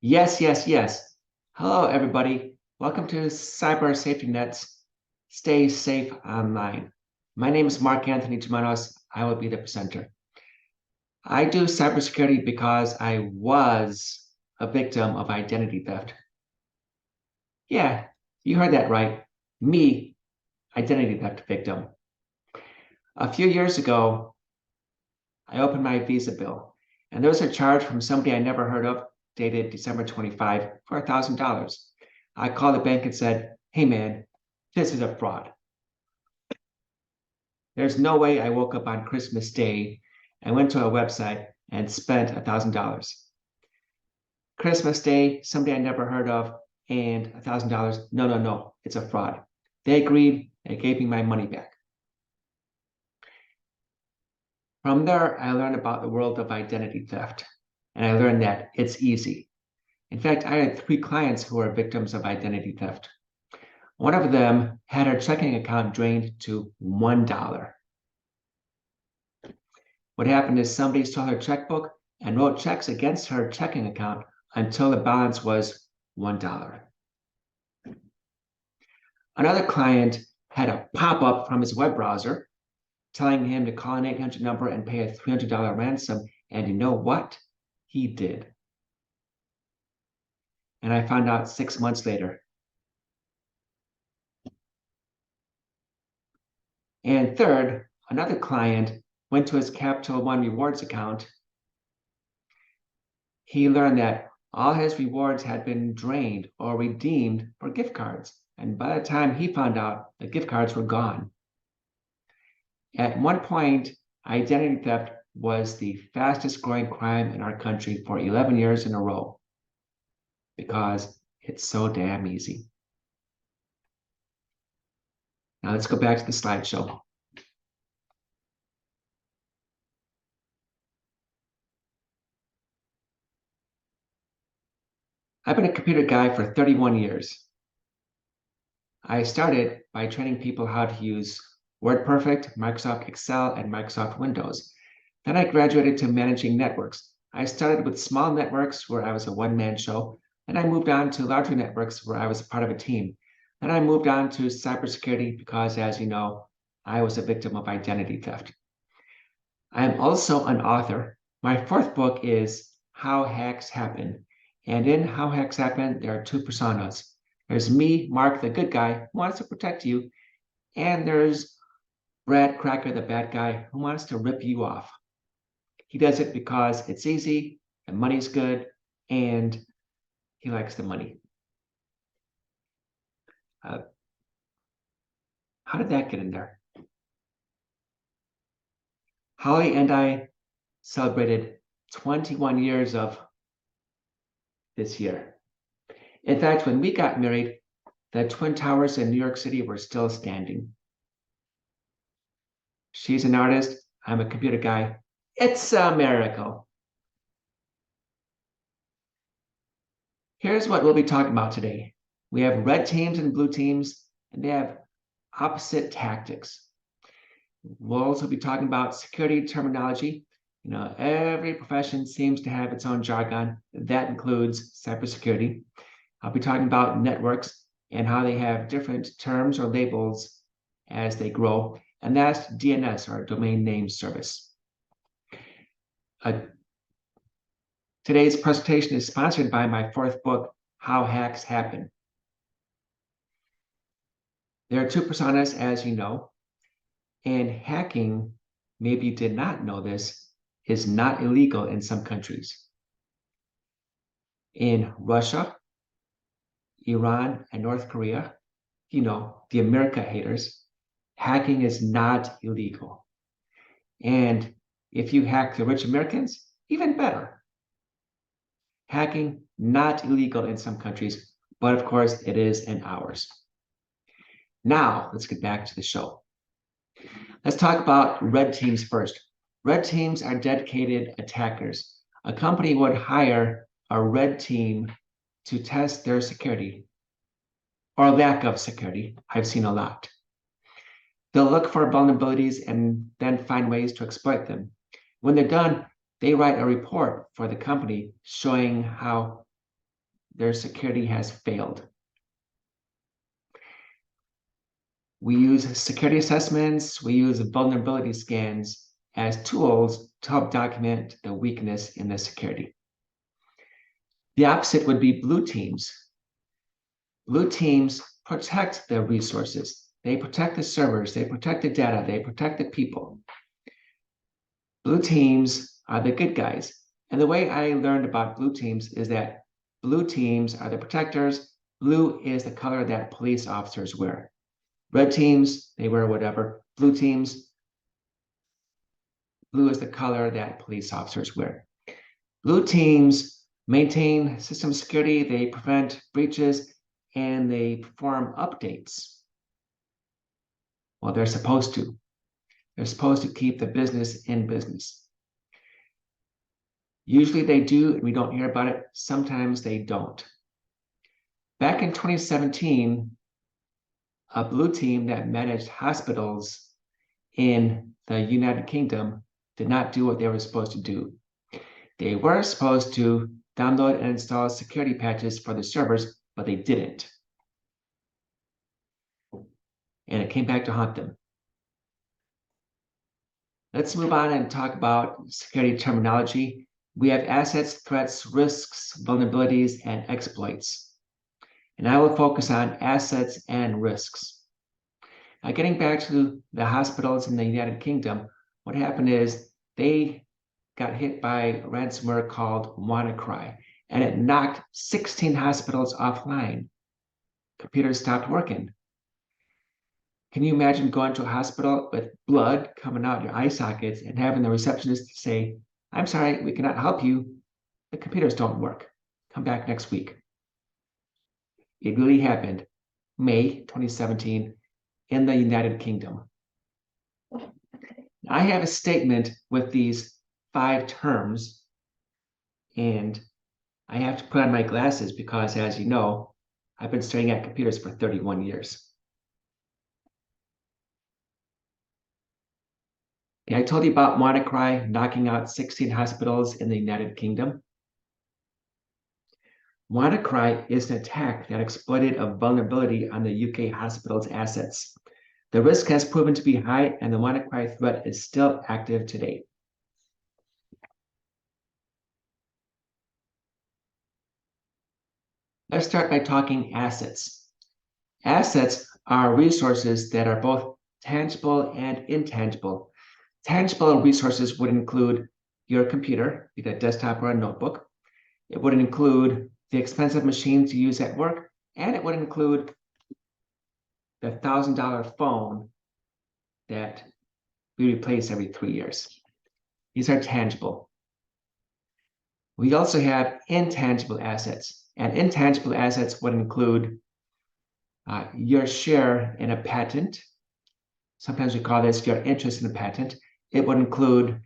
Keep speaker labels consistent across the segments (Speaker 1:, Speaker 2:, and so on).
Speaker 1: Yes, yes, yes. Hello, everybody. Welcome to Cyber Safety Net's Stay Safe Online. My name is Mark Anthony Germanos. I will be the presenter. I do cybersecurity because I was a victim of identity theft. Yeah, you heard that right. Me, identity theft victim. A few years ago, I opened my Visa bill, and there was a charge from somebody I never heard of, dated December 25, for $1,000. I called the bank and said, "Hey man, this is a fraud. There's no way I woke up on Christmas Day and went to a website and spent $1,000. Christmas Day, somebody I never heard of, and $1,000. No, no, no, it's a fraud." They agreed and gave me my money back. From there, I learned about the world of identity theft, and I learned that it's easy. In fact, I had 3 clients who were victims of identity theft. One of them had her checking account drained to $1. What happened is somebody stole her checkbook and wrote checks against her checking account until the balance was $1. Another client had a pop-up from his web browser telling him to call an 800 number and pay a $300 ransom. And you know what? He did. And I found out 6 months later. And third, another client went to his Capital One rewards account. He learned that all his rewards had been drained or redeemed for gift cards. And by the time he found out, the gift cards were gone. At one point, identity theft was the fastest growing crime in our country for 11 years in a row because it's so damn easy. Now let's go back to the slideshow. I've been a computer guy for 31 years. I started by training people how to use WordPerfect, Microsoft Excel, and Microsoft Windows. Then I graduated to managing networks. I started with small networks where I was a one-man show. Then I moved on to larger networks where I was part of a team. Then I moved on to cybersecurity because, as you know, I was a victim of identity theft. I am also an author. My 4th book is How Hacks Happen. And in How Hacks Happen, there are 2 personas. There's me, Mark, the good guy, who wants to protect you. And there's Brad Cracker, the bad guy, who wants to rip you off. He does it because it's easy, the money's good, and he likes the money. How did that get in there? Holly and I celebrated 21 years of this year. In fact, when we got married, the Twin Towers in New York City were still standing. She's an artist. I'm a computer guy. It's a miracle. Here's what we'll be talking about today. We have red teams and blue teams, and they have opposite tactics. We'll also be talking about security terminology. You know, every profession seems to have its own jargon. That includes cybersecurity. I'll be talking about networks and how they have different terms or labels as they grow. And that's DNS, or domain name service. Today's presentation is sponsored by my 4th book, How Hacks Happen. There are 2 personas, as you know, and hacking, maybe you did not know this, is not illegal in some countries. In Russia, Iran, and North Korea, you know, the America haters, hacking is not illegal. And if you hack the rich Americans, even better. Hacking, not illegal in some countries, but of course it is in ours. Now, let's get back to the show. Let's talk about red teams first. Red teams are dedicated attackers. A company would hire a red team to test their security or lack of security. I've seen a lot. They'll look for vulnerabilities and then find ways to exploit them. When they're done, they write a report for the company showing how their security has failed. We use security assessments, we use vulnerability scans as tools to help document the weakness in the security. The opposite would be blue teams. Blue teams protect the resources. They protect the servers, they protect the data, they protect the people. Blue teams are the good guys. And the way I learned about blue teams is that blue teams are the protectors. Blue is the color that police officers wear. Red teams, they wear whatever. Blue teams, blue is the color that police officers wear. Blue teams maintain system security, they prevent breaches, and they perform updates. Well, they're supposed to. They're supposed to keep the business in business. Usually they do, and we don't hear about it. Sometimes they don't. Back in 2017, a blue team that managed hospitals in the United Kingdom did not do what they were supposed to do. They were supposed to download and install security patches for the servers, but they didn't. And it came back to haunt them. Let's move on and talk about security terminology. We have assets, threats, risks, vulnerabilities, and exploits. And I will focus on assets and risks. Now, getting back to the hospitals in the United Kingdom, what happened is they got hit by ransomware called WannaCry, and it knocked 16 hospitals offline. Computers stopped working. Can you imagine going to a hospital with blood coming out your eye sockets and having the receptionist say, "I'm sorry, we cannot help you. The computers don't work. Come back next week." It really happened, May 2017, in the United Kingdom. I have a statement with these 5 terms, and I have to put on my glasses because, as you know, I've been staring at computers for 31 years. I told you about WannaCry knocking out 16 hospitals in the United Kingdom. WannaCry is an attack that exploited a vulnerability on the UK hospital's assets. The risk has proven to be high, and the WannaCry threat is still active today. Let's start by talking assets. Assets are resources that are both tangible and intangible. Tangible resources would include your computer, be that desktop or a notebook. It would include the expensive machines you use at work, and it would include the $1,000 phone that we replace every 3 years. These are tangible. We also have intangible assets, and intangible assets would include your share in a patent. Sometimes we call this your interest in a patent. It would include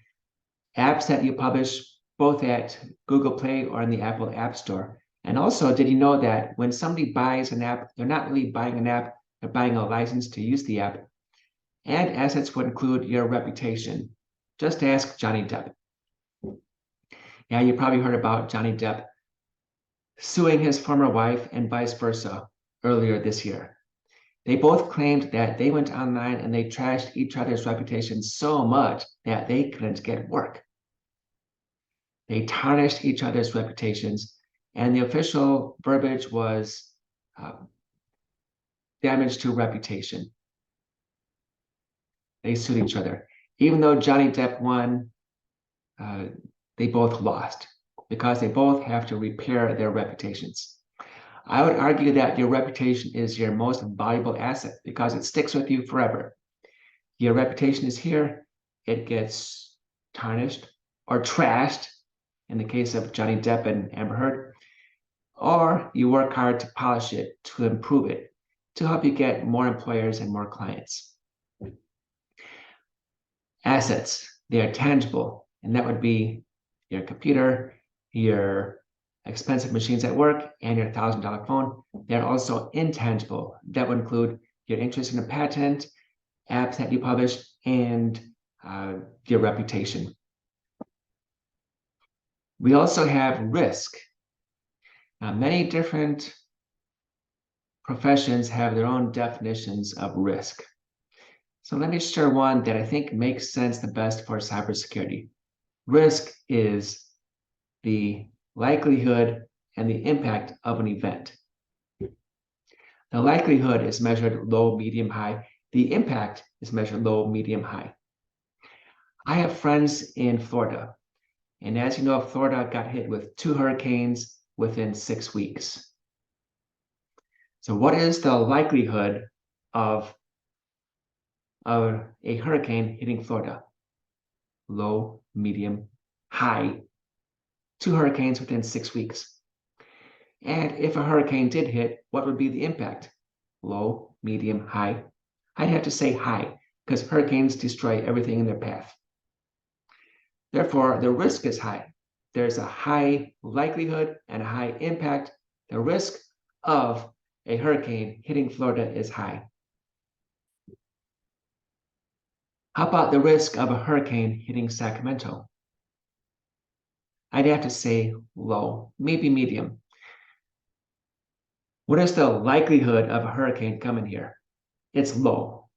Speaker 1: apps that you publish both at Google Play or in the Apple App Store. And also, did you know that when somebody buys an app, they're not really buying an app, they're buying a license to use the app. And assets would include your reputation. Just ask Johnny Depp. Yeah, you probably heard about Johnny Depp suing his former wife and vice versa earlier this year. They both claimed that they went online and they trashed each other's reputations so much that they couldn't get work. They tarnished each other's reputations, and the official verbiage was damage to reputation. They sued each other. Even though Johnny Depp won, they both lost because they both have to repair their reputations. I would argue that your reputation is your most valuable asset because it sticks with you forever. Your reputation is here, it gets tarnished or trashed in the case of Johnny Depp and Amber Heard, or you work hard to polish it, to improve it, to help you get more employers and more clients. Assets, they are tangible, and that would be your computer, your expensive machines at work, and your $1,000 phone. They're also intangible. That would include your interest in a patent, apps that you publish, and your reputation. We also have risk. Now, many different professions have their own definitions of risk. So let me share one that I think makes sense the best for cybersecurity. Risk is the likelihood and the impact of an event. The likelihood is measured low, medium, high. The impact is measured low, medium, high. I have friends in Florida, and as you know, Florida got hit with 2 hurricanes within 6 weeks. So what is the likelihood of a hurricane hitting Florida? Low, medium, high. 2 hurricanes within 6 weeks. And if a hurricane did hit, what would be the impact? Low, medium, high? I'd have to say high, because hurricanes destroy everything in their path. Therefore, the risk is high. There's a high likelihood and a high impact. The risk of a hurricane hitting Florida is high. How about the risk of a hurricane hitting Sacramento? I'd have to say low, maybe medium. What is the likelihood of a hurricane coming here? It's low.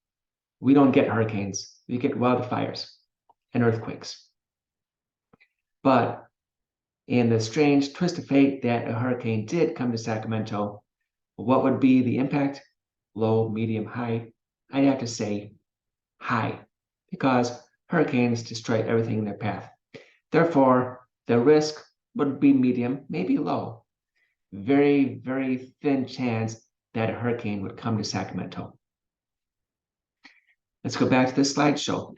Speaker 1: We don't get hurricanes. We get wildfires and earthquakes. But in the strange twist of fate that a hurricane did come to Sacramento, what would be the impact? Low, medium, high? I'd have to say high, because hurricanes destroy everything in their path. Therefore, the risk would be medium, maybe low. Very, very thin chance that a hurricane would come to Sacramento. Let's go back to the slideshow.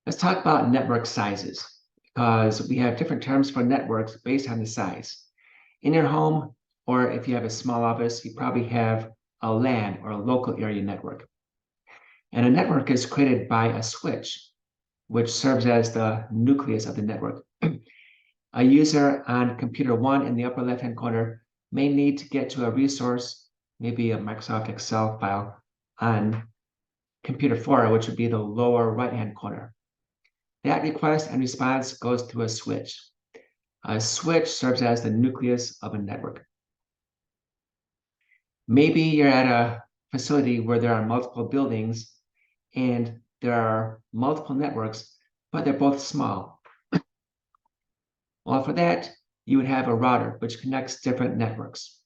Speaker 1: Let's talk about network sizes, because we have different terms for networks based on the size. In your home, or if you have a small office, you probably have a LAN or a local area network. And a network is created by a switch, which serves as the nucleus of the network. A user on computer 1 in the upper left-hand corner may need to get to a resource, maybe a Microsoft Excel file, on computer 4, which would be the lower right-hand corner. That request and response goes through a switch. A switch serves as the nucleus of a network. Maybe you're at a facility where there are multiple buildings and there are multiple networks, but they're both small. Well, for that, you would have a router which connects different networks.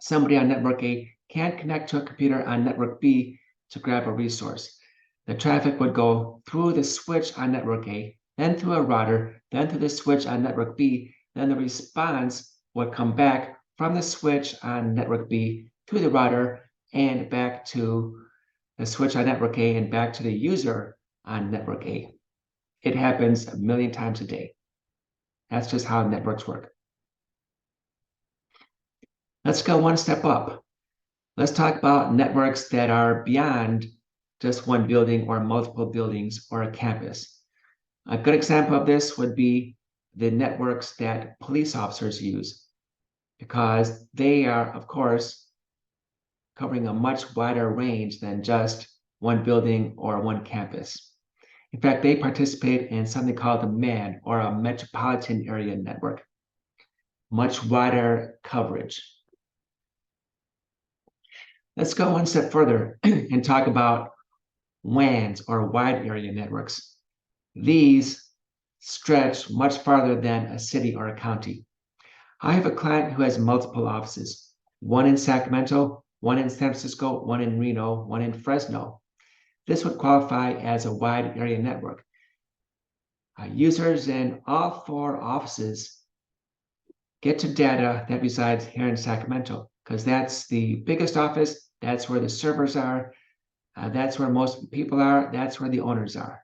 Speaker 1: Somebody on network A can't connect to a computer on network B to grab a resource. The traffic would go through the switch on network A, then through a router, then through the switch on network B, then the response would come back from the switch on network B to the router and back to the switch on network A and back to the user on network A. It happens a million times a day. That's just how networks work. Let's go one step up. Let's talk about networks that are beyond just one building or multiple buildings or a campus. A good example of this would be the networks that police officers use, because they are, of course, covering a much wider range than just one building or one campus. In fact, they participate in something called a MAN, or a metropolitan area network. Much wider coverage. Let's go one step further and talk about WANs, or wide area networks. These stretch much farther than a city or a county. I have a client who has multiple offices, one in Sacramento, one in San Francisco, one in Reno, one in Fresno. This would qualify as a wide area network. Users in all 4 offices get to data that resides here in Sacramento, because that's the biggest office, that's where the servers are, that's where most people are, that's where the owners are.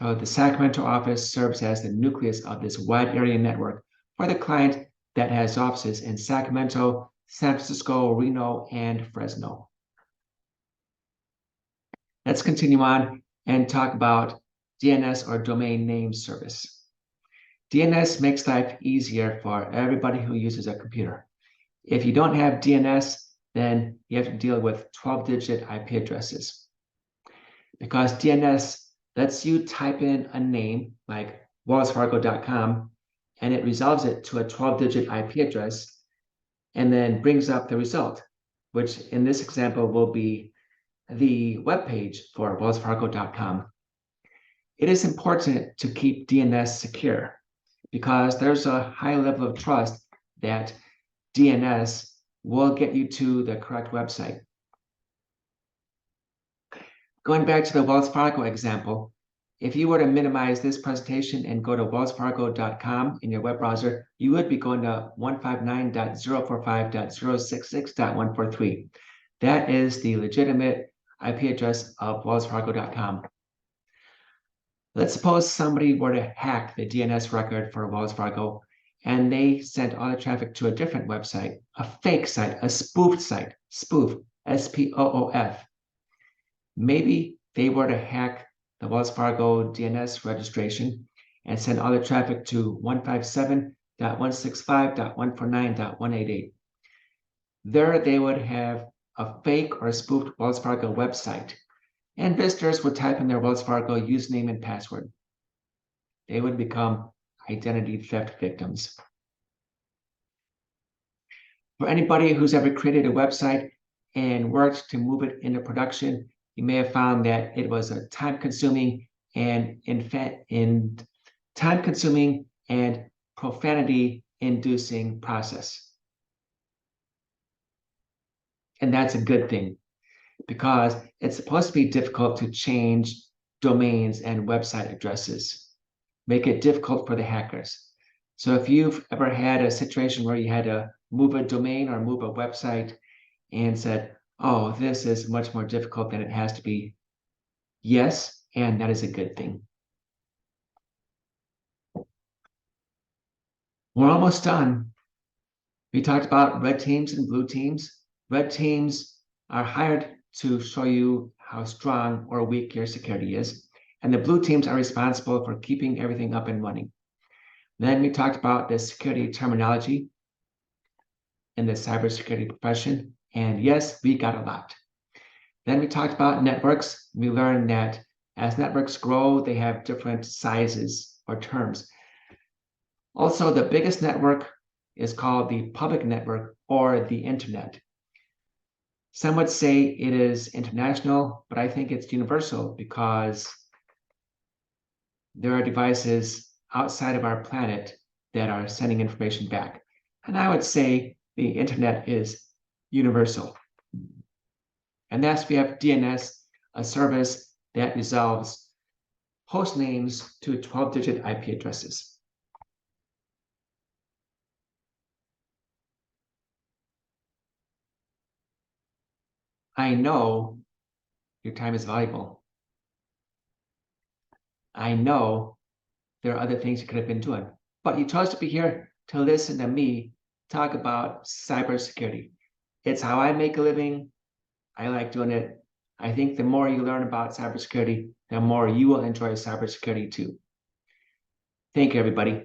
Speaker 1: So the Sacramento office serves as the nucleus of this wide area network for the client that has offices in Sacramento, San Francisco, Reno, and Fresno. Let's continue on and talk about DNS, or domain name service. DNS makes life easier for everybody who uses a computer. If you don't have DNS, then you have to deal with 12-digit IP addresses. because DNS lets you type in a name like wellsfargo.com and it resolves it to a 12-digit IP address and then brings up the result, which in this example will be the web page for wellsfargo.com. It is important to keep DNS secure because there's a high level of trust that DNS will get you to the correct website. Going back to the Wells Fargo example, if you were to minimize this presentation and go to wellsfargo.com in your web browser, you would be going to 159.045.066.143. That is the legitimate IP address of wellsfargo.com. Let's suppose somebody were to hack the DNS record for Wells Fargo and they sent all the traffic to a different website, a fake site, a spoofed site, spoof, S-P-O-O-F. Maybe they were to hack the Wells Fargo DNS registration and send all the traffic to 157.165.149.188. There they would have a fake or spoofed Wells Fargo website, and visitors would type in their Wells Fargo username and password. They would become identity theft victims. For anybody who's ever created a website and worked to move it into production, you may have found that it was a time-consuming and profanity-inducing process. And that's a good thing because it's supposed to be difficult to change domains and website addresses, make it difficult for the hackers. So if you've ever had a situation where you had to move a domain or move a website and said, oh, this is much more difficult than it has to be. Yes, and that is a good thing. We're almost done. We talked about red teams and blue teams. Red teams are hired to show you how strong or weak your security is. And the blue teams are responsible for keeping everything up and running. Then we talked about the security terminology in the cybersecurity profession. And yes, we got a lot. Then we talked about networks. We learned that as networks grow, they have different sizes or terms. Also, the biggest network is called the public network or the internet. Some would say it is international, but I think it's universal because there are devices outside of our planet that are sending information back. And I would say the internet is universal. And thus we have DNS, a service that resolves host names to 12-digit IP addresses. I know your time is valuable. I know there are other things you could have been doing, but you chose to be here to listen to me talk about cybersecurity. It's how I make a living. I like doing it. I think the more you learn about cybersecurity, the more you will enjoy cybersecurity too. Thank you, everybody.